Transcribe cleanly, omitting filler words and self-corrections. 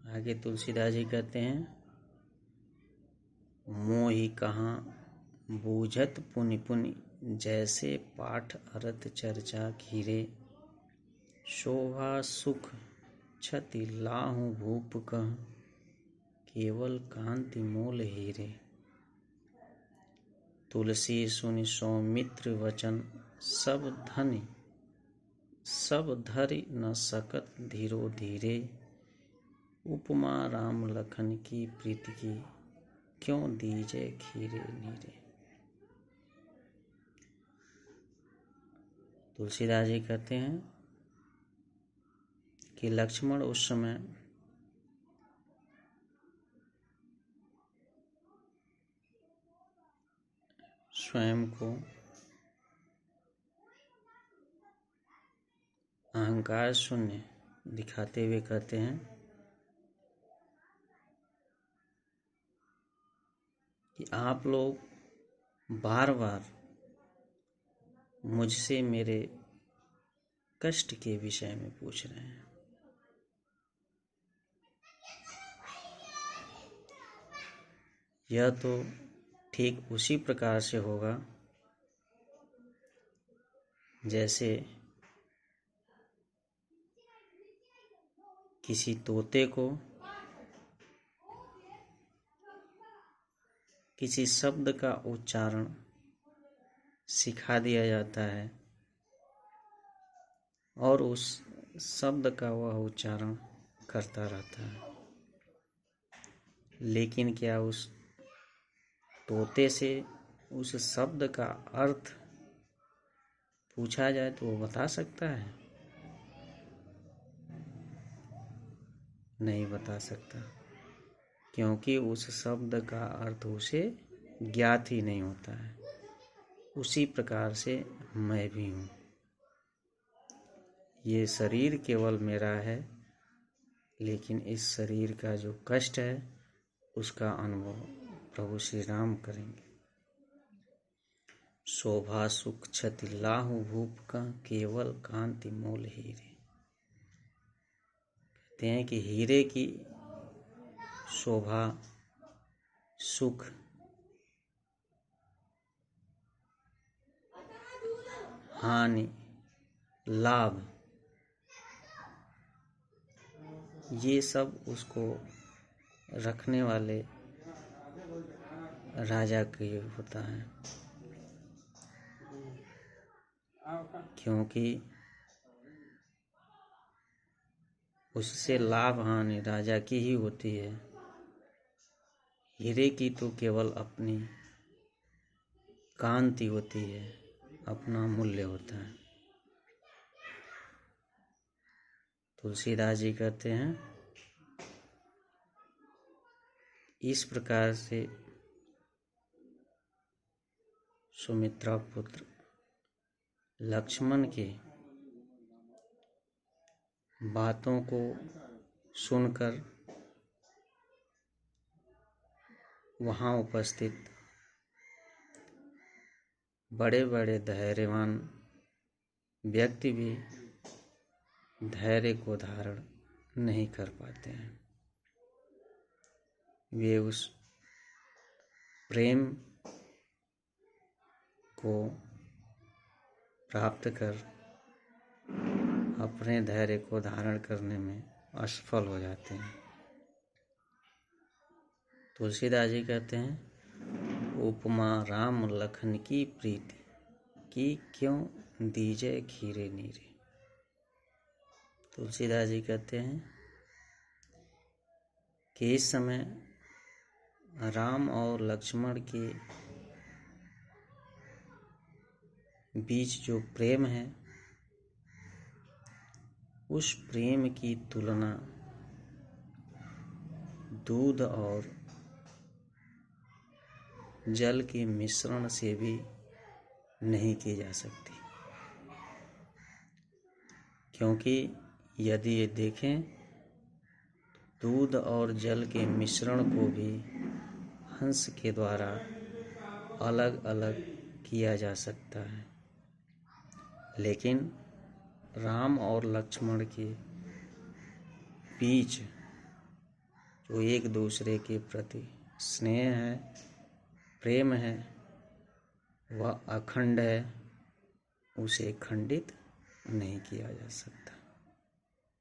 आगे तुलसीदास जी कहते हैं, मोहि कहाँ बूझत पुनि पुनि, जैसे पाठ अरत चर्चा घिरे। शोभा सुख छति लाहु भूप कह, केवल कांति मोल हीरे। तुलसी सुनि सौमित्र वचन, सब धरि न सकत धीरो धीरे। उपमा राम लखन की प्रीति की, क्यों दीजे खीरे नीरे। तुलसीदास जी कहते हैं कि लक्ष्मण उस समय स्वयं को अहंकार शून्य दिखाते हुए कहते हैं कि आप लोग बार बार मुझसे मेरे कष्ट के विषय में पूछ रहे हैं। यह तो ठीक उसी प्रकार से होगा जैसे किसी तोते को किसी शब्द का उच्चारण सिखा दिया जाता है और उस शब्द का वह उच्चारण करता रहता है, लेकिन क्या उस तोते से उस शब्द का अर्थ पूछा जाए तो वो बता सकता है? नहीं बता सकता, क्योंकि उस शब्द का अर्थ उसे ज्ञात ही नहीं होता है। उसी प्रकार से मैं भी हूँ। ये शरीर केवल मेरा है, लेकिन इस शरीर का जो कष्ट है उसका अनुभव प्रभु श्री राम करेंगे। शोभा सुख छति लाहु भूप का, केवल कांति मोल हीरे। कहते हैं कि हीरे की शोभा, सुख, हानि, लाभ, ये सब उसको रखने वाले राजा के होता है, क्योंकि उससे लाभ हानि राजा की ही होती है। हीरे की तो केवल अपनी कांति होती है, अपना मूल्य होता है। तुलसीदास जी कहते हैं, इस प्रकार से सुमित्रा पुत्र लक्ष्मण के बातों को सुनकर वहाँ उपस्थित बड़े बड़े धैर्यवान व्यक्ति भी धैर्य को धारण नहीं कर पाते हैं। वे उस प्रेम को प्राप्त कर अपने धैर्य को धारण करने में असफल हो जाते हैं। तुलसीदास जी कहते हैं, उपमा राम लखन की प्रीति की, क्यों दीजे खीरे नीरे। तुलसीदास जी कहते हैं कि इस समय राम और लक्ष्मण के बीच जो प्रेम है, उस प्रेम की तुलना दूध और जल के मिश्रण से भी नहीं की जा सकती। क्योंकि यदि ये देखें, दूध और जल के मिश्रण को भी हंस के द्वारा अलग अलग किया जा सकता है, लेकिन राम और लक्ष्मण के बीच जो एक दूसरे के प्रति स्नेह है, प्रेम है, वह अखंड है, उसे खंडित नहीं किया जा सकता।